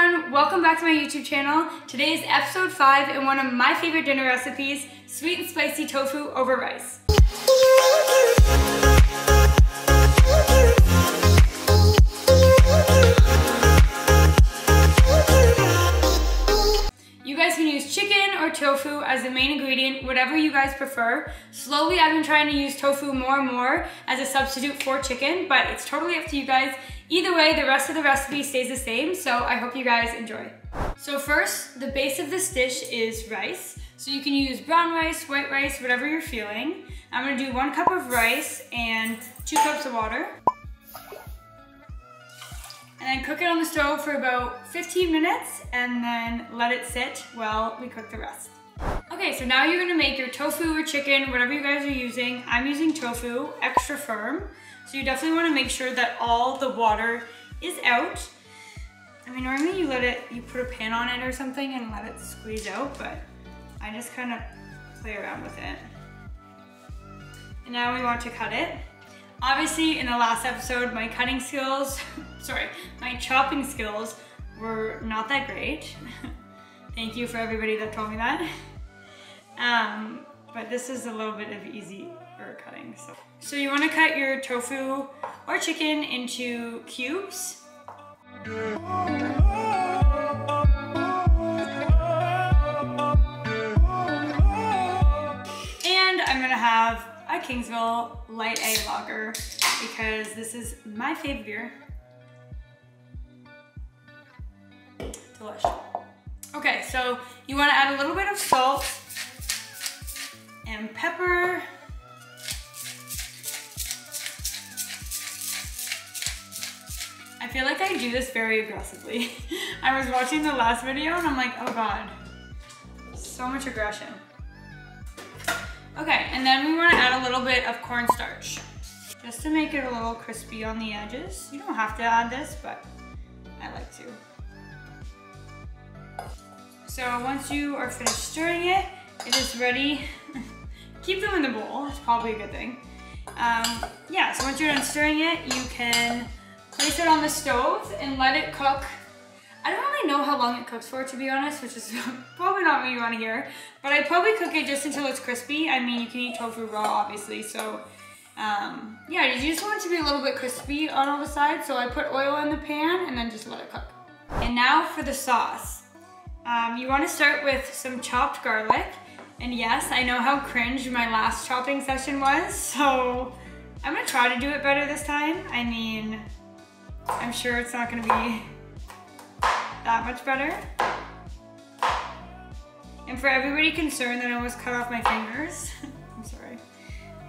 everyone, welcome back to my YouTube channel. Today is episode 5 and one of my favorite dinner recipes, sweet and spicy tofu over rice. You guys can use chicken or tofu as the main ingredient, whatever you guys prefer. Slowly, I've been trying to use tofu more and more as a substitute for chicken, but it's totally up to you guys. Either way, the rest of the recipe stays the same, so I hope you guys enjoy. So first, the base of this dish is rice. So you can use brown rice, white rice, whatever you're feeling. I'm gonna do 1 cup of rice and 2 cups of water. And then cook it on the stove for about 15 minutes and then let it sit while we cook the rest. Okay, so now you're gonna make your tofu or chicken, whatever you guys are using. I'm using tofu, extra firm. So you definitely wanna make sure that all the water is out. I mean, normally you put a pan on it or something and let it squeeze out, but I just kind of play around with it. And now we want to cut it. Obviously, in the last episode, my chopping skills were not that great. Thank you for everybody that told me that. But this is a little bit of easier cutting. So you want to cut your tofu or chicken into cubes. And I'm gonna have a Kingsville light egg lager because this is my favorite beer. Delish. Okay, so you want to add a little bit of salt and pepper. I feel like I do this very aggressively. I was watching the last video and I'm like, oh God, so much aggression. Okay, and then we want to add a little bit of cornstarch just to make it a little crispy on the edges. You don't have to add this, but I like to. So once you are finished stirring it, it is ready. Keep them in the bowl, it's probably a good thing. Yeah, so once you're done stirring it, you can place it on the stove and let it cook. I don't really know how long it cooks for, to be honest, which is probably not what you want to hear, but I probably cook it just until it's crispy. I mean, you can eat tofu raw, obviously, so yeah, you just want it to be a little bit crispy on all the sides, so I put oil in the pan and then just let it cook. And now for the sauce. You want to start with some chopped garlic, and yes, I know how cringe my last chopping session was, so I'm going to try to do it better this time. I mean, I'm sure it's not going to be that much better. And for everybody concerned that I almost cut off my fingers, I'm sorry.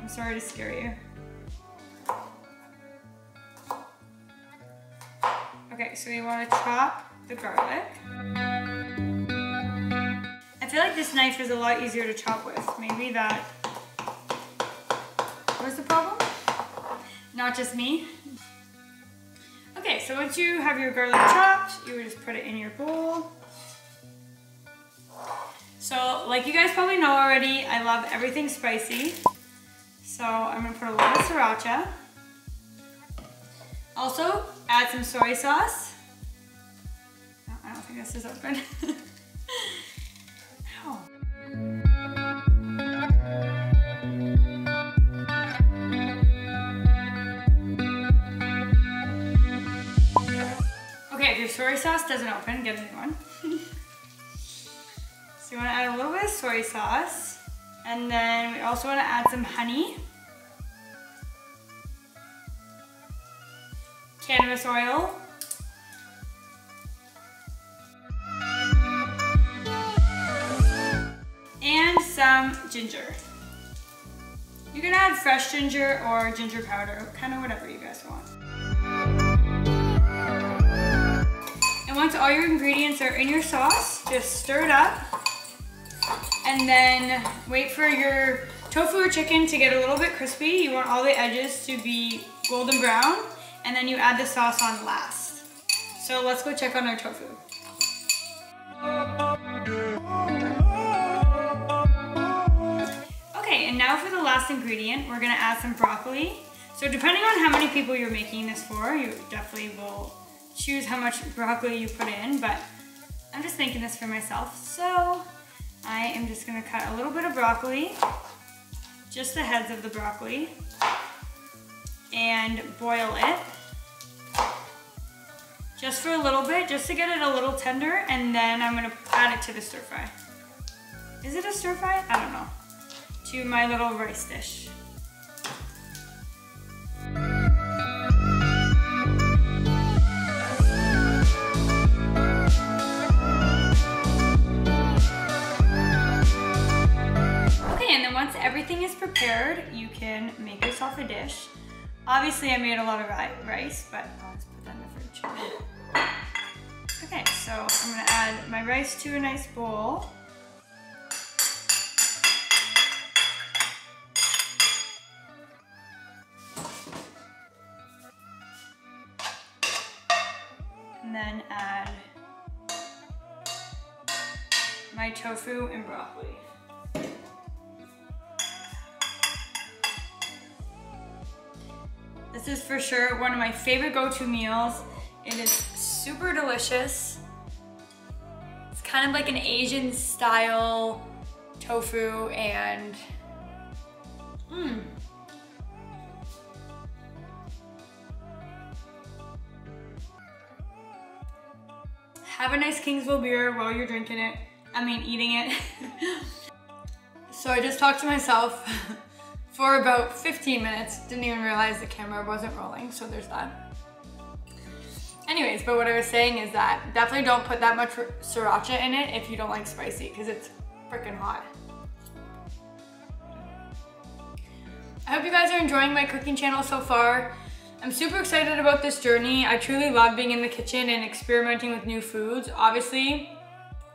I'm sorry to scare you. Okay, so you want to chop the garlic. I feel like this knife is a lot easier to chop with. Maybe that was the problem? Not just me. Okay, so once you have your garlic chopped, you would just put it in your bowl. So, like you guys probably know already, I love everything spicy. So I'm gonna put a lot of Sriracha. Also, add some soy sauce. Oh, I don't think this is open. Ow. Okay, if your soy sauce doesn't open, get a new one. So you want to add a little bit of soy sauce, and then we also want to add some honey, cannabis oil, and some ginger. You can add fresh ginger or ginger powder, kind of whatever you guys want. And once all your ingredients are in your sauce, just stir it up and then wait for your tofu or chicken to get a little bit crispy. You want all the edges to be golden brown, and then you add the sauce on last. So let's go check on our tofu. Okay, and now for the last ingredient, we're gonna add some broccoli. So depending on how many people you're making this for, you definitely will choose how much broccoli you put in, but I'm just making this for myself. So I am just gonna cut a little bit of broccoli, just the heads of the broccoli, and boil it. Just for a little bit, just to get it a little tender, and then I'm gonna add it to the stir fry. Is it a stir fry? I don't know. To my little rice dish. Okay, and then once everything is prepared, you can make yourself a dish. Obviously, I made a lot of rice, but I'll just put that in the fridge. Okay, so I'm gonna add my rice to a nice bowl. And then add my tofu and broccoli. This is for sure one of my favorite go-to meals. It is super delicious. It's kind of like an Asian style tofu and have a nice Kingsville beer while you're drinking it. I mean, eating it. So I just talked to myself for about 15 minutes. Didn't even realize the camera wasn't rolling, so there's that. Anyways, but what I was saying is that definitely don't put that much sriracha in it if you don't like spicy, because it's freaking hot. I hope you guys are enjoying my cooking channel so far. I'm super excited about this journey. I truly love being in the kitchen and experimenting with new foods. Obviously,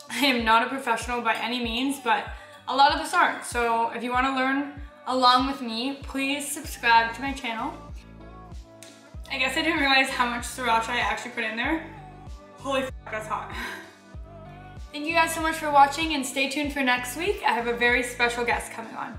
I am not a professional by any means, but a lot of us aren't. So if you want to learn along with me, please subscribe to my channel. I guess I didn't realize how much sriracha I actually put in there. Holy f***, that's hot. Thank you guys so much for watching, and stay tuned for next week. I have a very special guest coming on.